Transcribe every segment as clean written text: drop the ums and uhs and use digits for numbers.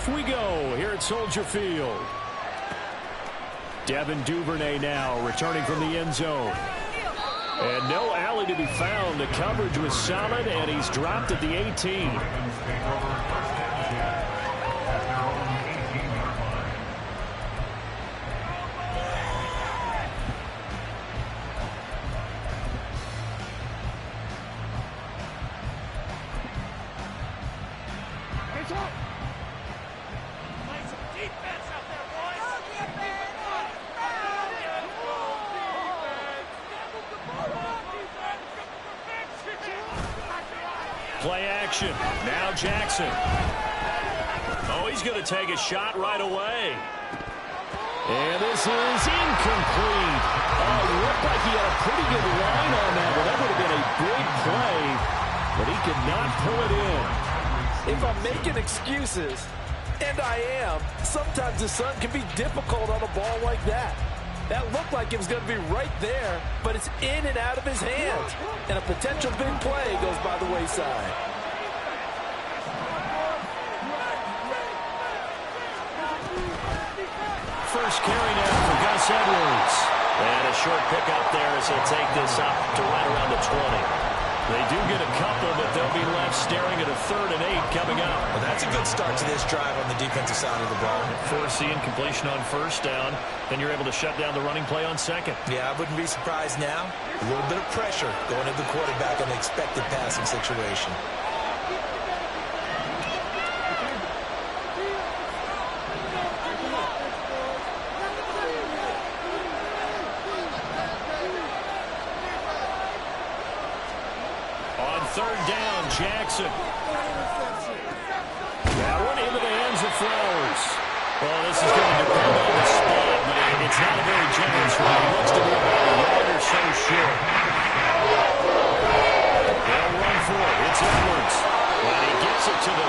off we go here at Soldier Field. Devin Duvernay now returning from the end zone. And no alley to be found. The coverage was solid, and he's dropped at the 18. Play action. Now Jackson. Oh, he's going to take a shot right away. And this is incomplete. Oh, it looked like he had a pretty good line on that, but that would have been a big play, but he could not pull it in. If I'm making excuses, and I am, sometimes the sun can be difficult on a ball like that. That looked like it was going to be right there, but it's in and out of his hands. And a potential big play goes by the wayside. First carry now for Gus Edwards. And a short pickup there as he'll take this up to right around the 20. They do get a couple, but they'll be left staring at a 3rd and 8 coming up. Well, that's a good start to this drive on the defensive side of the ball. Forcing completion on first down. Then you're able to shut down the running play on second. Yeah, I wouldn't be surprised now. A little bit of pressure going at the quarterback in an expected passing situation. Third down, Jackson. That one into the hands of Flowers. Well, this is going to depend on the spot, but it's not a very generous one. He looks to be about a yard or so short. They'll run for it. It's Edwards. And he gets it to the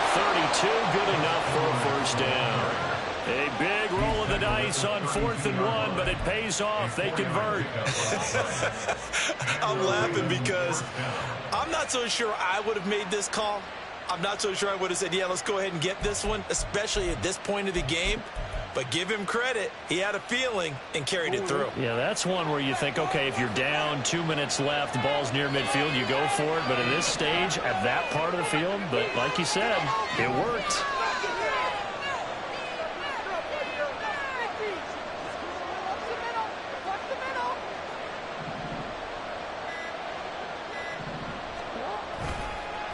32. Good enough for a first down. A big roll of the dice on 4th and 1, but it pays off. They convert. I'm laughing because I'm not so sure I would have made this call. I'm not so sure I would have said, yeah, let's go ahead and get this one, especially at this point of the game. But give him credit. He had a feeling and carried it through. Yeah, that's one where you think, okay, if you're down, 2 minutes left, the ball's near midfield, you go for it. But at this stage, at that part of the field, but like you said, it worked.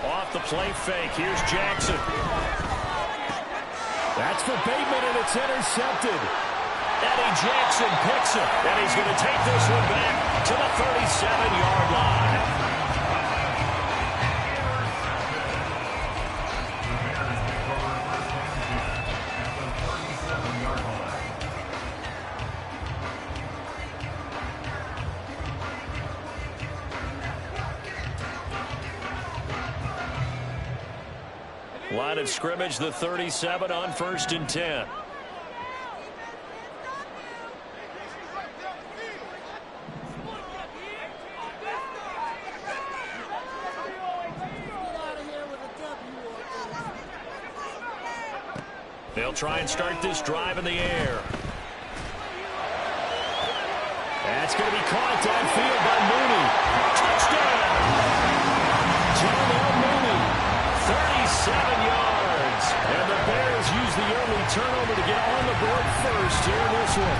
Off the play fake. Here's Jackson. That's for Bateman, and it's intercepted. Eddie Jackson picks it, and he's going to take this one back to the 37-yard line. Line of scrimmage, the 37 on 1st and 10. They'll try and start this drive in the air. That's going to be caught downfield by Mooney. Touchdown! Darnell Mooney, 37 yards. And the Bears use the early turnover to get on the board first here in this one.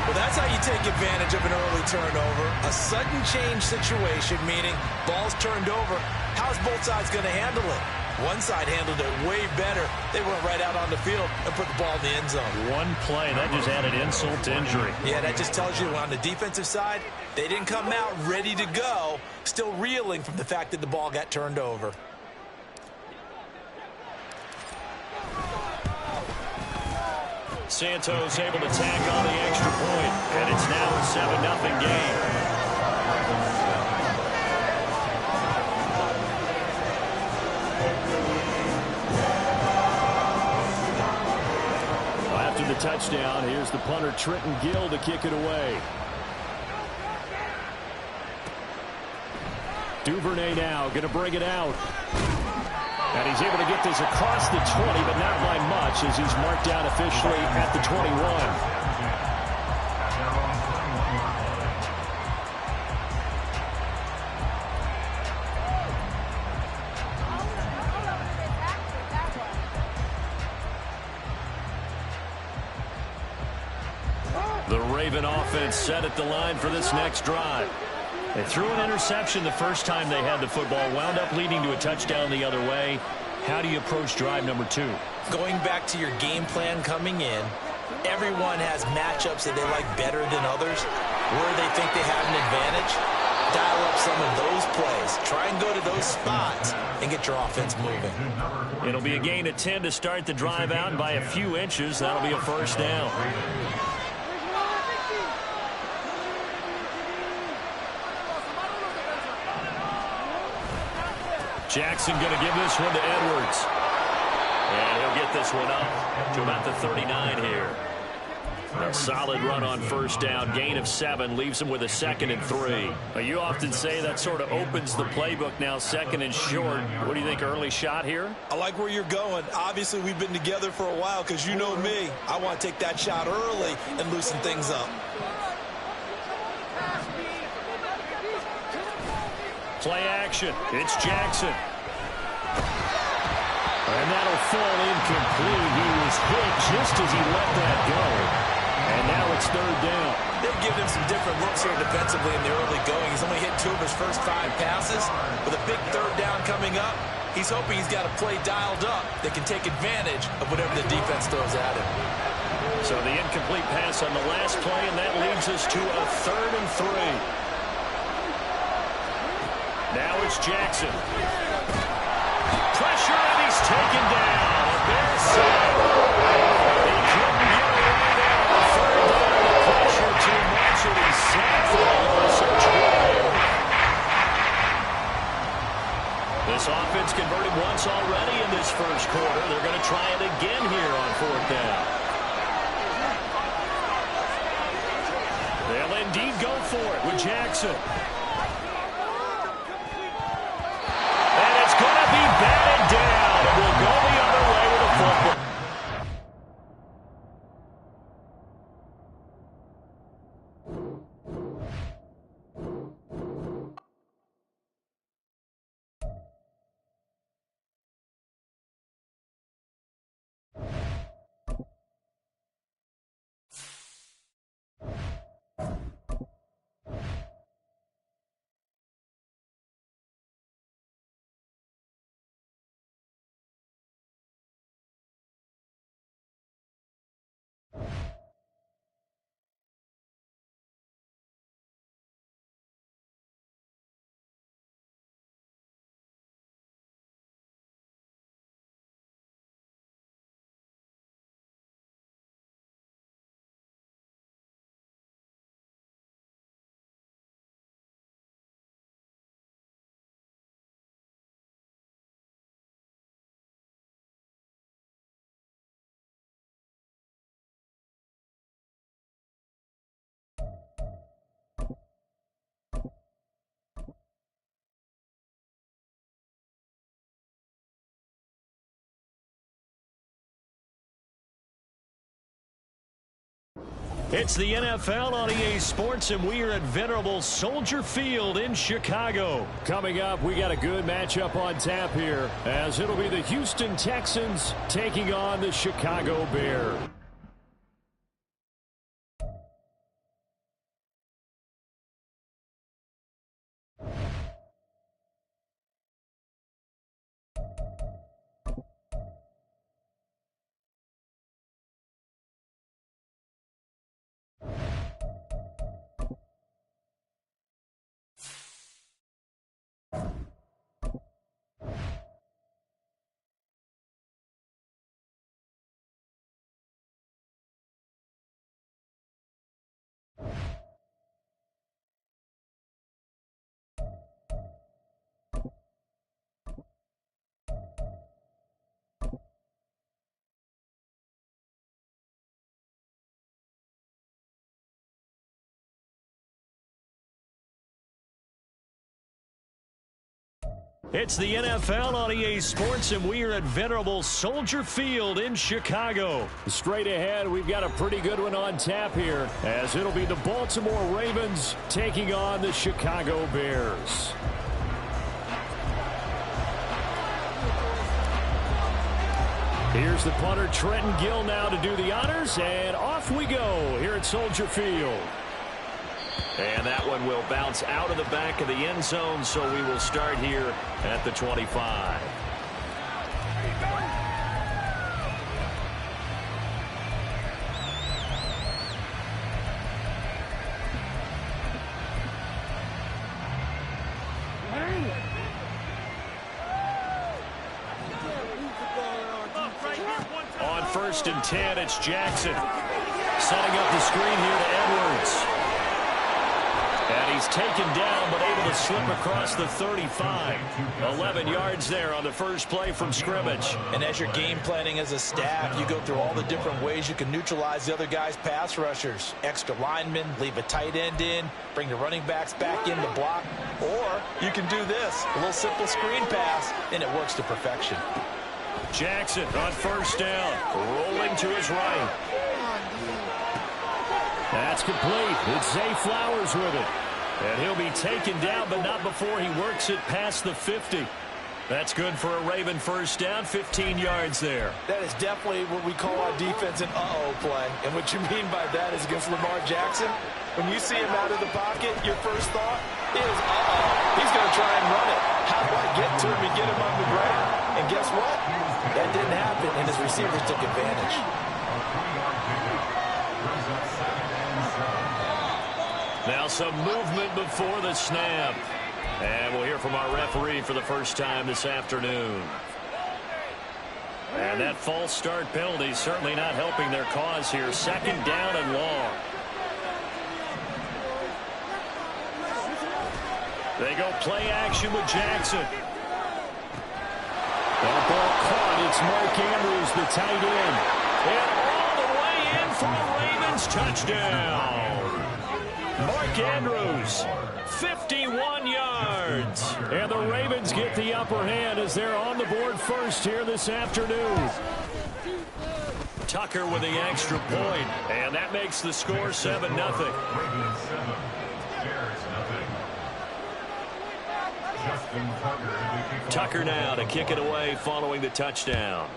Well, that's how you take advantage of an early turnover. A sudden change situation, meaning ball's turned over. How's both sides going to handle it? One side handled it way better. They went right out on the field and put the ball in the end zone. One play, that just added insult to injury. Yeah, that just tells you on the defensive side, they didn't come out ready to go, still reeling from the fact that the ball got turned over. Santos able to tack on the extra point, and it's now a 7-0 game. After the touchdown, here's the punter Trenton Gill to kick it away. Duvernay now going to bring it out. And he's able to get this across the 20, but not by much as he's marked down officially at the 21. The Raven offense set at the line for this next drive. They threw an interception the first time they had the football, wound up leading to a touchdown the other way. How do you approach drive number 2? Going back to your game plan coming in, everyone has matchups that they like better than others. Where they think they have an advantage, dial up some of those plays. Try and go to those spots and get your offense moving. It'll be a gain of 10 to start the drive out, and by a few inches, that'll be a first down. Jackson going to give this one to Edwards. And he'll get this one up to about the 39 here. A solid run on first down. Gain of 7 leaves him with a 2nd and 3. Well, you often say that sort of opens the playbook now, 2nd and short. What do you think, early shot here? I like where you're going. Obviously, we've been together for a while because you know me. I want to take that shot early and loosen things up. Play action. It's Jackson. And that'll fall incomplete. He was hit just as he let that go. And now it's 3rd down. They've given him some different looks here defensively in the early going. He's only hit 2 of his first 5 passes. With a big 3rd down coming up, he's hoping he's got a play dialed up that can take advantage of whatever the defense throws at him. So the incomplete pass on the last play, and that leads us to a 3rd and 3. Now it's Jackson. Pressure, and he's taken down. A Bears sack. He couldn't get away there on the 3rd down. The pressure too much, and he's sacked for a loss of 12. This offense converted once already in this first quarter. They're going to try it again here on 4th down. They'll indeed go for it with Jackson. Batted down, and will go the other way with a football. It's the NFL on EA Sports, and we are at venerable Soldier Field in Chicago. Coming up, we got a good matchup on tap here, as it'll be the Houston Texans taking on the Chicago Bears. It's the NFL on EA Sports, and we are at venerable Soldier Field in Chicago. Straight ahead, we've got a pretty good one on tap here, as it'll be the Baltimore Ravens taking on the Chicago Bears. Here's the punter, Trenton Gill, now to do the honors, and off we go here at Soldier Field. And that one will bounce out of the back of the end zone, so we will start here at the 25. On 1st and 10, it's Jackson. Setting up the screen here to Edwards. And he's taken down, but able to slip across the 35. 11 yards there on the first play from scrimmage. And as you're game planning as a staff, you go through all the different ways you can neutralize the other guy's pass rushers. Extra linemen, leave a tight end in, bring the running backs back in to block. Or you can do this, a little simple screen pass, and it works to perfection. Jackson on 1st down, rolling to his right. That's complete. It's Zay Flowers with it. And he'll be taken down, but not before he works it past the 50. That's good for a Raven 1st down, 15 yards there. That is definitely what we call our defense an uh-oh play. And what you mean by that is against Lamar Jackson, when you see him out of the pocket, your first thought is, uh-oh, he's going to try and run it. How do I get to him and get him on the ground? And guess what? That didn't happen, and his receivers took advantage. Now some movement before the snap. And we'll hear from our referee for the first time this afternoon. And that false start penalty certainly not helping their cause here. 2nd down and long. They go play action with Jackson. That ball caught. It's Mark Andrews, the tight end. And all the way in for a Ravens touchdown. Mark Andrews, 51 yards. And the Ravens get the upper hand as they're on the board first here this afternoon. Tucker with the extra point, and that makes the score 7-0. Tucker now to kick it away following the touchdown.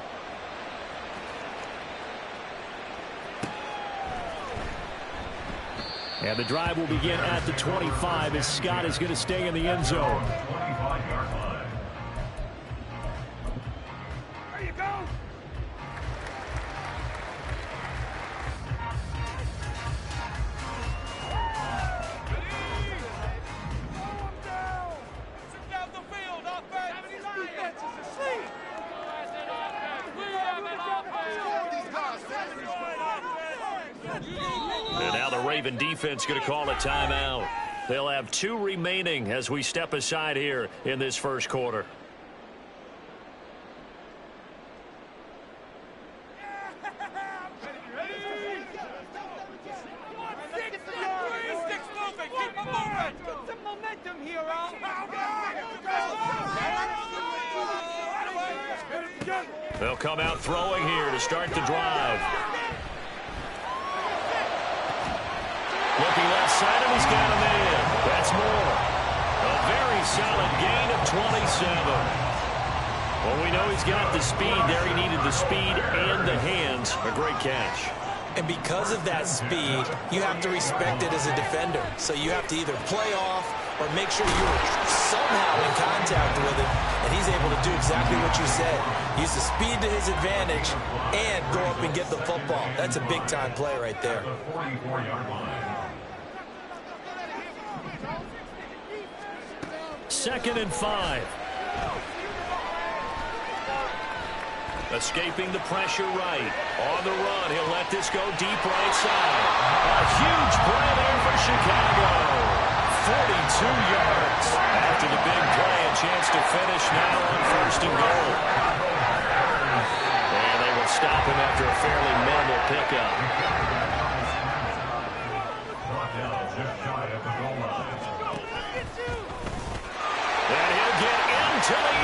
And the drive will begin at the 25 as Scott is going to stay in the end zone. There you go. And now the Raven defense going to call a timeout. They'll have 2 remaining as we step aside here in this first quarter. They'll come out throwing here to start the drive. Looking left side, and he's got a man. That's more. A very solid gain of 27. Well, we know he's got the speed there. He needed the speed and the hands. A great catch. And because of that speed, you have to respect it as a defender. So you have to either play off or make sure you're somehow in contact with him. And he's able to do exactly what you said. Use the speed to his advantage and go up and get the football. That's a big-time play right there. 2nd and 5. Escaping the pressure right. On the run, he'll let this go deep right side. A huge play there for Chicago. 42 yards. After the big play, a chance to finish now on 1st and goal. And they will stop him after a fairly minimal pickup. And he'll get into the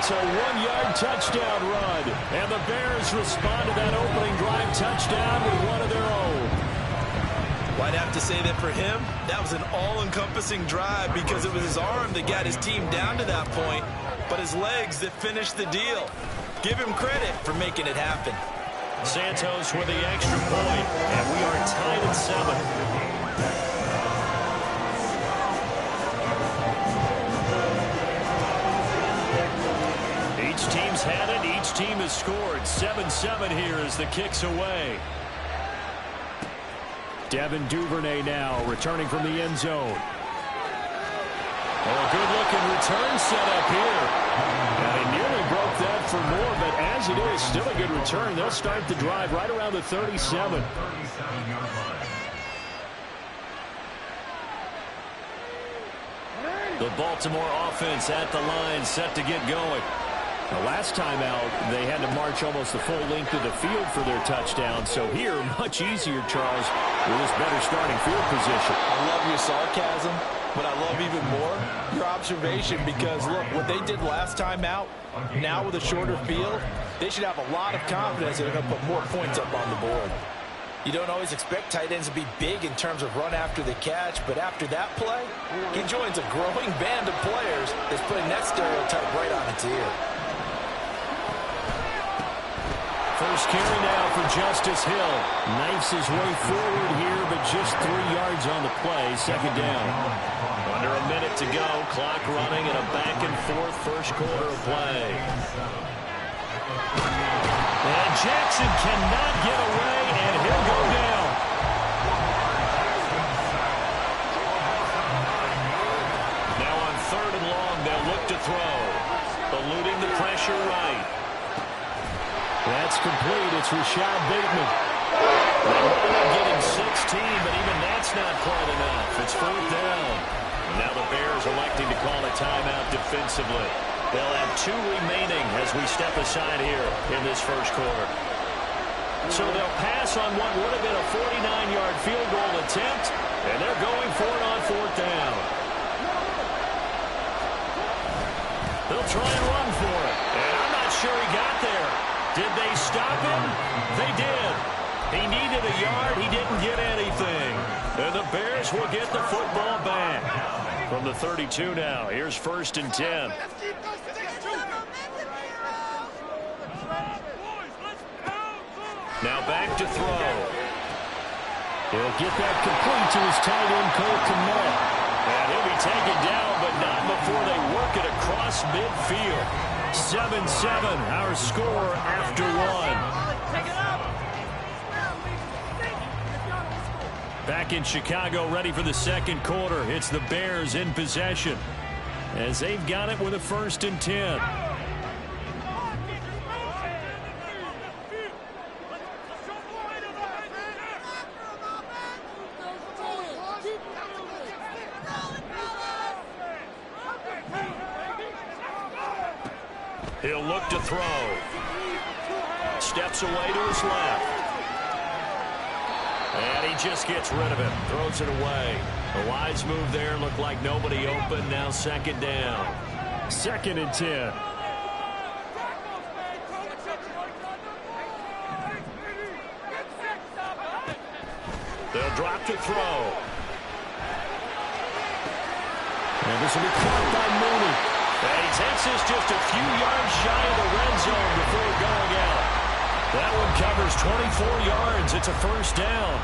It's a 1-yard touchdown run. And the Bears respond to that opening drive touchdown with one of their own. Well, I'd have to say that for him, that was an all-encompassing drive because it was his arm that got his team down to that point, but his legs that finished the deal. Give him credit for making it happen. Santos with the extra point, and we are tied at 7. Each team's had it. Each team has scored. 7-7 here as the kick's away. Devin Duvernay now returning from the end zone. Oh, good-looking return set up here. And he nearly broke that for more, but as it is, still a good return. They'll start the drive right around the 37. The Baltimore offense at the line, set to get going. The last time out, they had to march almost the full length of the field for their touchdown. So here, much easier, Charles, with this better starting field position. I love your sarcasm, but I love even more your observation because, look, what they did last time out, now with a shorter field, they should have a lot of confidence that they're going to put more points up on the board. You don't always expect tight ends to be big in terms of run after the catch, but after that play, he joins a growing band of players that's putting that stereotype right on its ear. First carry now for Justice Hill. Knifes his way forward here, but just 3 yards on the play. Second down. Under a minute to go. Clock running and a back-and-forth first quarter of play. And Jackson cannot get away, and he'll go down. Now on 3rd and long, they'll look to throw. Eluding the pressure right. That's complete. It's Rashad Bateman. They wound up getting 16, but even that's not quite enough. It's 4th down. Now the Bears electing to call a timeout defensively. They'll have 2 remaining as we step aside here in this first quarter. So they'll pass on what would have been a 49-yard field goal attempt, and they're going for it on 4th down. They'll try and run for it, and I'm not sure he got there. Did they stop him? They did. He needed a yard. He didn't get anything. And the Bears will get the football back. From the 32 now, here's 1st and 10. Now back to throw. He'll get that complete to his tight end, Cole Kmet. And he'll be taken down, but not before they work it across midfield. 7-7, our score after 1. Back in Chicago, ready for the second quarter. It's the Bears in possession as they've got it with a 1st and 10. He'll look to throw. Steps away to his left. And he just gets rid of it. Throws it away. A wise move there. Looked like nobody open. Now 2nd down. 2nd and 10. They'll drop to throw. And this will be caught by Mooney. And he takes this just a few yards shy of the red zone before going out. That one covers 24 yards. It's a 1st down.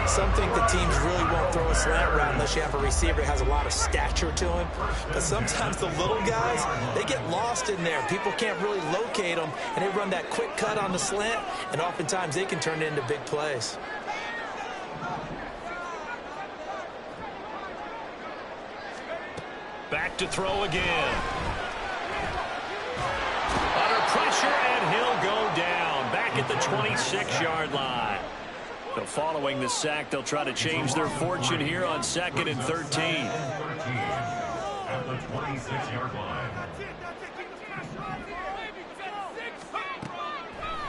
Some think the teams really won't throw a slant route unless you have a receiver that has a lot of stature to him. But sometimes the little guys, they get lost in there. People can't really locate them, and they run that quick cut on the slant, and oftentimes they can turn it into big plays. Back to throw again. Under pressure, and he'll go down. Back at the 26-yard line. So following the sack, they'll try to change their fortune here on 2nd and 13. At the 26-yard line.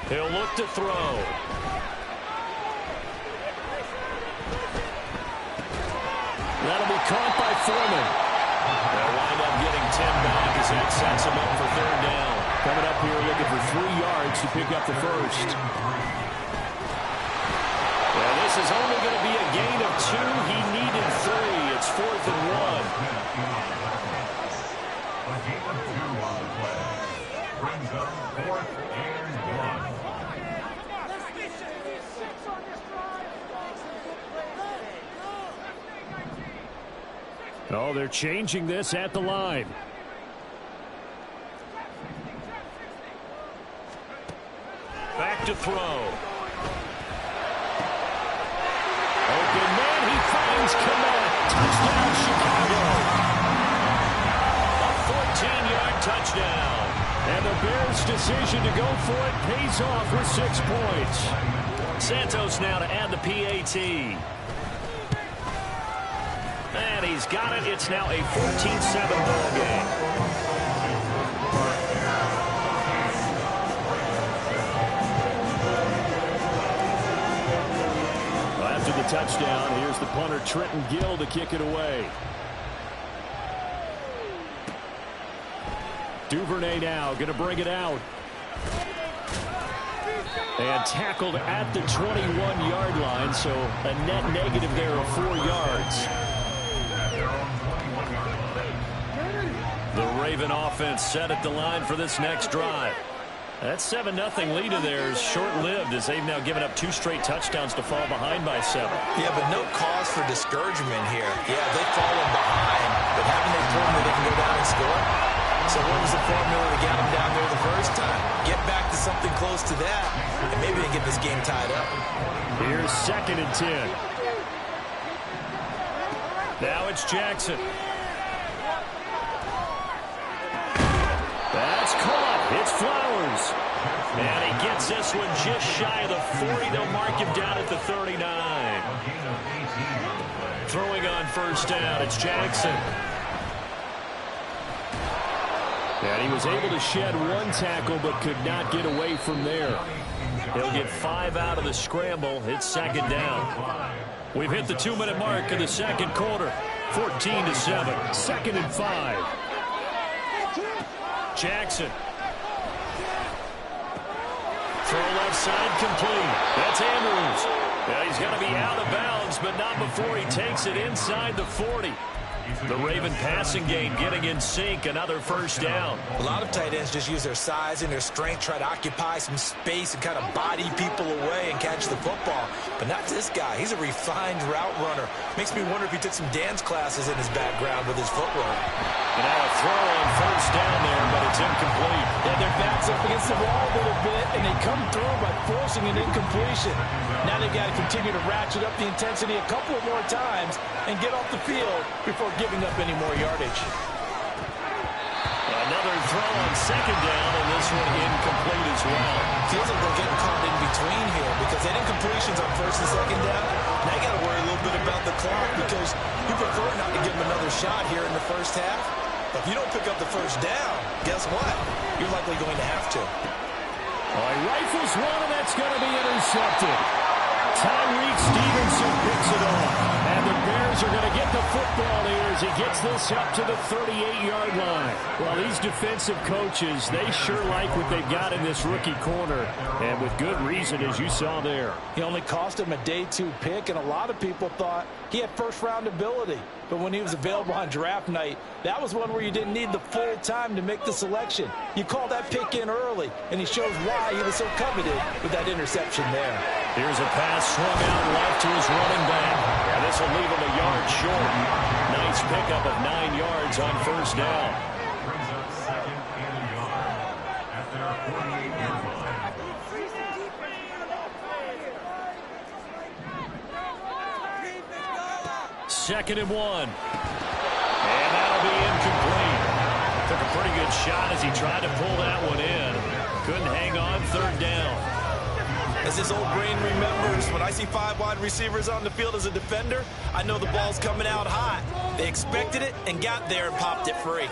He'll look to throw. That'll be caught by Foreman. They'll wind up getting 10 back as as that sets him up for third down. Coming up here looking for 3 yards to pick up the first. Well, this is only going to be a gain of 2. He needed 3. It's 4th and 1. A gain of 2 on the play. Brings up 4th and 1. Oh, they're changing this at the line. Back to throw. Open man, he finds Kmet. Touchdown, Chicago. A 14-yard touchdown. And the Bears' decision to go for it pays off with 6 points. Santos now to add the PAT. And he's got it. It's now a 14-7 ball game. After the touchdown, here's the punter Trenton Gill to kick it away. Duvernay now going to bring it out. And tackled at the 21-yard line, so a net negative there of 4 yards. The Raven offense set at the line for this next drive. That 7-0 lead of theirs short-lived as they've now given up 2 straight touchdowns to fall behind by 7. Yeah, but no cause for discouragement here. Yeah, they've fallen behind, but haven't they proven that they can go down and score? So what was the formula to get them down there the first time? Get back to something close to that, and maybe they get this game tied up. Here's 2nd and 10. Now it's Jackson. That's caught. It's Flowers. And he gets this one just shy of the 40. They'll mark him down at the 39. Throwing on first down, it's Jackson. And he was able to shed 1 tackle but could not get away from there. He'll get 5 out of the scramble. It's 2nd down. We've hit the 2-minute mark of the 2nd quarter. 14-7. 2nd and 5. Jackson. Throw left side complete. That's Andrews. Yeah, he's going to be out of bounds, but not before he takes it inside the 40. The Raven passing game getting in sync. Another first down. A lot of tight ends just use their size and their strength, try to occupy some space and kind of body people away and catch the football. But not this guy. He's a refined route runner. Makes me wonder if he took some dance classes in his background with his footwork. And now a throw on first down there, but it's incomplete. Yeah, their back's up against the wall a little bit, and they come through by forcing an incompletion. Now they've got to continue to ratchet up the intensity a couple of more times and get off the field before giving up any more yardage. Another throw on 2nd down, and this one incomplete as well. Feels like they're getting caught in between here because they had incompletions on 1st and 2nd down. Now you got to worry a little bit about the clock because you prefer not to give them another shot here in the first half. But if you don't pick up the first down, guess what? You're likely going to have to. He rifles one, and that's going to be intercepted. Tyreek Stevenson picks it off. And the Bears are going to get the football here as he gets this up to the 38-yard line. Well, these defensive coaches, they sure like what they've got in this rookie corner. And with good reason, as you saw there. He only cost him a day 2 pick, and a lot of people thought he had first-round ability. But when he was available on draft night, that was one where you didn't need the full time to make the selection. You call that pick in early, and he shows why he was so coveted with that interception there. Here's a pass swung out left to his running back. And this will leave him a yard short. Nice pickup of 9 yards on first down. Brings up 2nd and a yard at their 48-yard line. 2nd and 1. And that'll be incomplete. Took a pretty good shot as he tried to pull that one in. Couldn't hang on 3rd down. As his old brain remembers, when I see 5 wide receivers on the field as a defender, I know the ball's coming out hot. They expected it and got there and popped it free.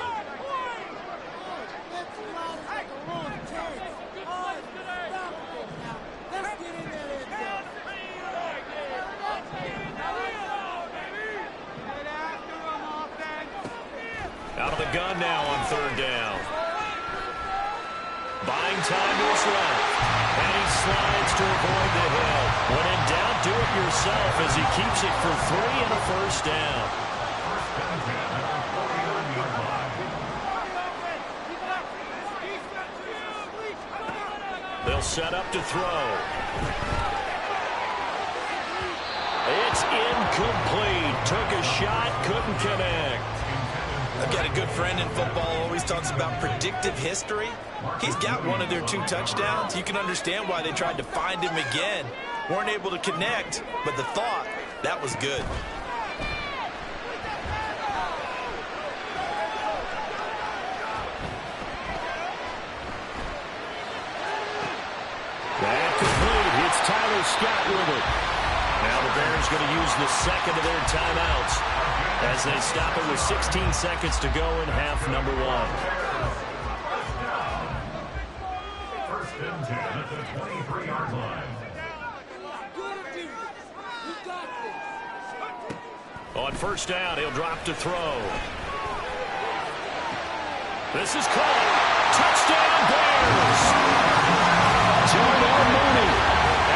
Out of the gun now on third down. Buying time to his left. And he slides to avoid the hill. When in doubt, do it yourself as he keeps it for 3 and a first down. They'll set up to throw. It's incomplete. Took a shot, couldn't connect. I've got a good friend in football, always talks about predictive history. He's got one of their 2 touchdowns. You can understand why they tried to find him again. Weren't able to connect, but the thought, that was good. That complete. It's Tyler Scott with it. Now the Bears going to use the second of their timeouts as they stop it with 16 seconds to go in half number 1. First and 10 at the 23-yard line. On first down, he'll drop to throw. This is caught. Touchdown Bears! Darnell Mooney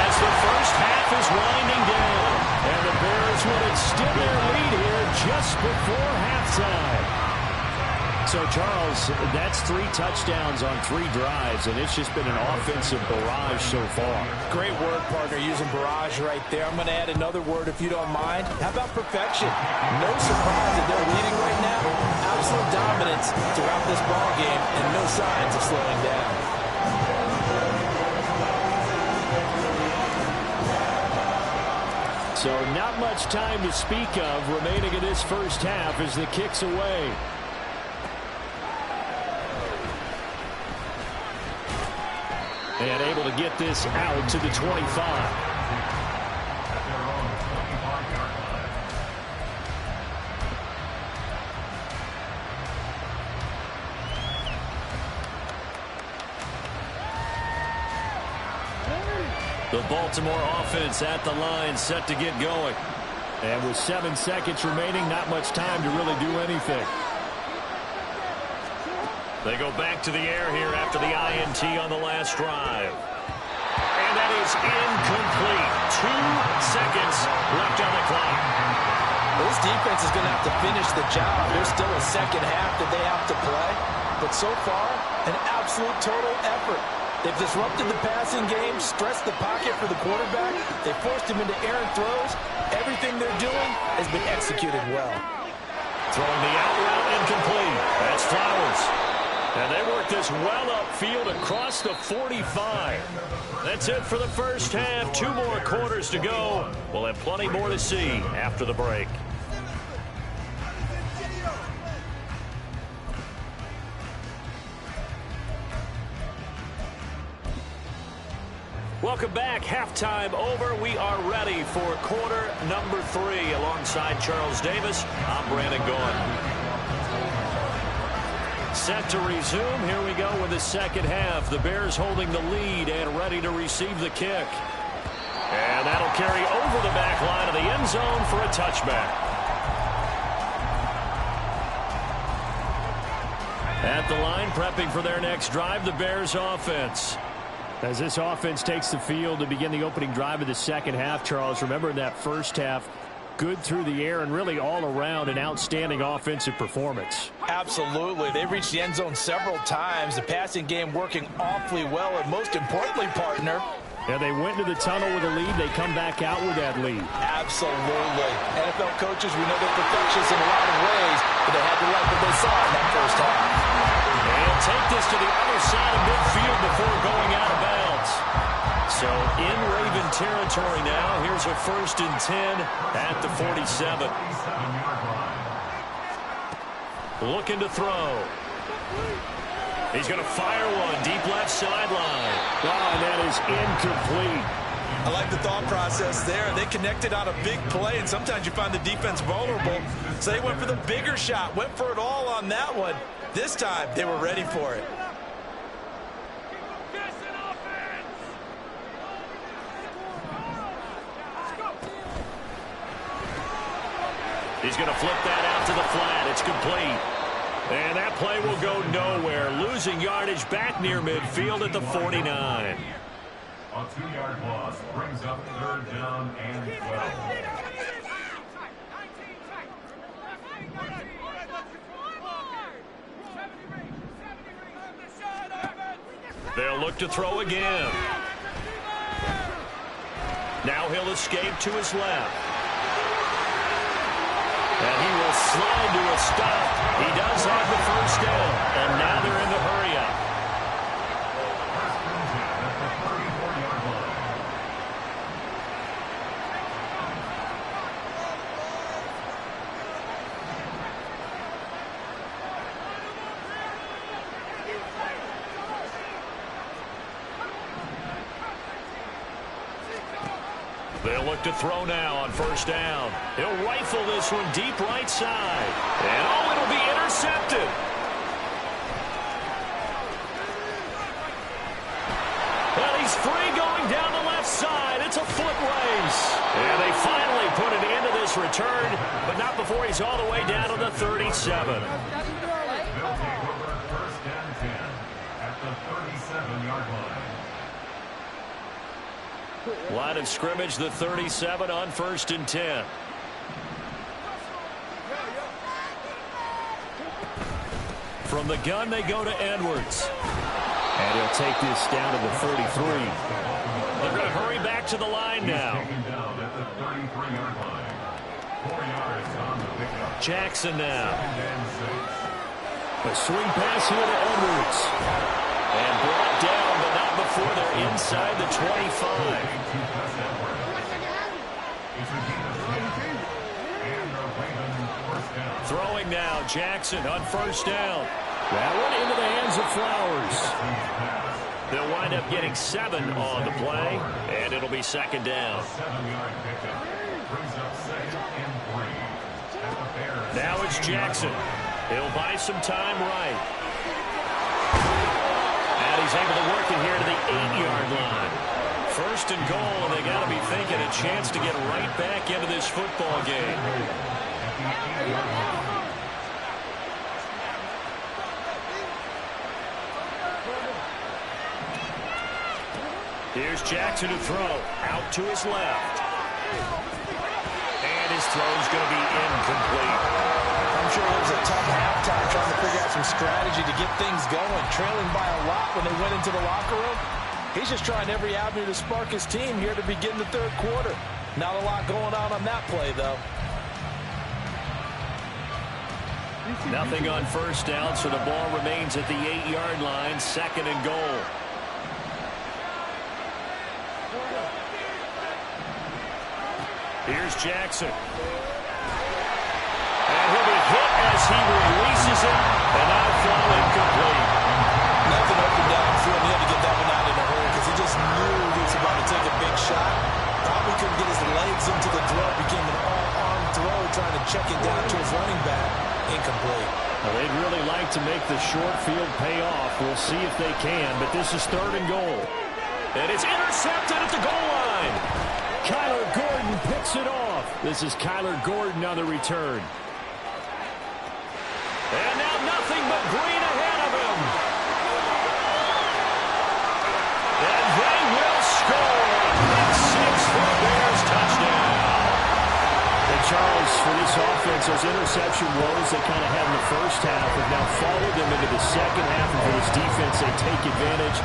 as the first half is winding down. And the Bears will extend their lead here just before halftime. So, Charles, that's 3 touchdowns on 3 drives, and it's just been an offensive barrage so far. Great word, partner, using barrage right there. I'm going to add another word if you don't mind. How about perfection? No surprise that they're leading right now. Absolute dominance throughout this ball game and no signs of slowing down. So not much time to speak of remaining in this first half as the kick's away. And able to get this out to the 25. The Baltimore offense at the line, set to get going. And with 7 seconds remaining, not much time to really do anything. They go back to the air here after the INT on the last drive. And that is incomplete. 2 seconds left on the clock. Well, this defense is going to have to finish the job. There's still a second half that they have to play. But so far, an absolute total effort. They've disrupted the passing game, stressed the pocket for the quarterback. They forced him into errant throws. Everything they're doing has been executed well. Throwing the out route incomplete. That's Flowers. And they work this well upfield across the 45. That's it for the first half. 2 more quarters to go. We'll have plenty more to see after the break. Welcome back. Halftime over. We are ready for quarter number 3. Alongside Charles Davis, I'm Brandon Gaughan. Set to resume. Here we go with the second half. The Bears holding the lead and ready to receive the kick. And that'll carry over the back line of the end zone for a touchback. At the line, prepping for their next drive, the Bears offense. As this offense takes the field to begin the opening drive of the second half, Charles, remember in that first half, good through the air and really all around an outstanding offensive performance. Absolutely. They reached the end zone several times. The passing game working awfully well. And most importantly, partner, Yeah, they went to the tunnel with a lead. They come back out with that lead. absolutely. NFL coaches, we know they're perfectionists in a lot of ways, but they had to like what they saw in that first half. They'll take this to the other side of midfield before going out of bounds. So in Raven territory now. Here's a 1st and 10 at the 47. Looking to throw. He's going to fire one deep left sideline. Oh, and that is incomplete. I like the thought process there. They connected on a big play, and sometimes you find the defense vulnerable. So they went for the bigger shot, went for it all on that one. This time, they were ready for it. He's going to flip that out to the flat. It's complete. And that play will go nowhere, losing yardage back near midfield at the 49. A 2-yard loss brings up 3rd down and 12. They'll look to throw again. Now he'll escape to his left. And he will slide to a stop. He does have the first down. And now they're in the hurry up. They'll look to throw now on first down. He'll rifle this one deep right side. And oh, it'll be intercepted. Well, he's free going down the left side. It's a foot race. And they finally put an end to this return, but not before he's all the way down to the 37. They'll take over 1st and 10 at the 37-yard line. Line of scrimmage, the 37 on 1st and 10. From the gun, they go to Edwards. And he'll take this down to the 33. They're going to hurry back to the line now. Taken down at the 33-yard line. 4 yards on the pickup. Jackson now. 2nd and 6. A swing pass here to Edwards. And brought down, but not before they're inside the 25. Throwing now, Jackson on first down. That one into the hands of Flowers. They'll wind up getting 7 on the play, and it'll be 2nd down. 7-yard pickup brings up 2nd and 3. Now it's Jackson. He'll buy some time right. And he's able to work it here to the 8-yard line. 1st and goal, and they got to be thinking a chance to get right back into this football game. Here's Jackson to throw. Out to his left. And his throw's going to be incomplete. I'm sure it was a tough halftime trying to figure out some strategy to get things going. Trailing by a lot when they went into the locker room. He's just trying every avenue to spark his team here to begin the 3rd quarter. Not a lot going on that play, though. Nothing on first down, so the ball remains at the 8-yard line, 2nd and goal. Here's Jackson. And he'll be hit as he releases it, and now throw incomplete. Nothing open downfield. He had to get that one out in a hurry because he just knew he was about to take a big shot. Probably couldn't get his legs into the throw. Became an all-arm throw, trying to check it down to his running back. Incomplete. Well, they'd really like to make the short field pay off. We'll see if they can, but this is 3rd and goal. And it's intercepted at the goal line. Kyler Gordon picks it off. This is Kyler Gordon on the return. And now nothing but green ahead of him. And they will score. Big 6 for the Bears, touchdown. And Charles, for this offense, those interception woes they kind of had in the first half have now followed them into the second half. And for this defense, they take advantage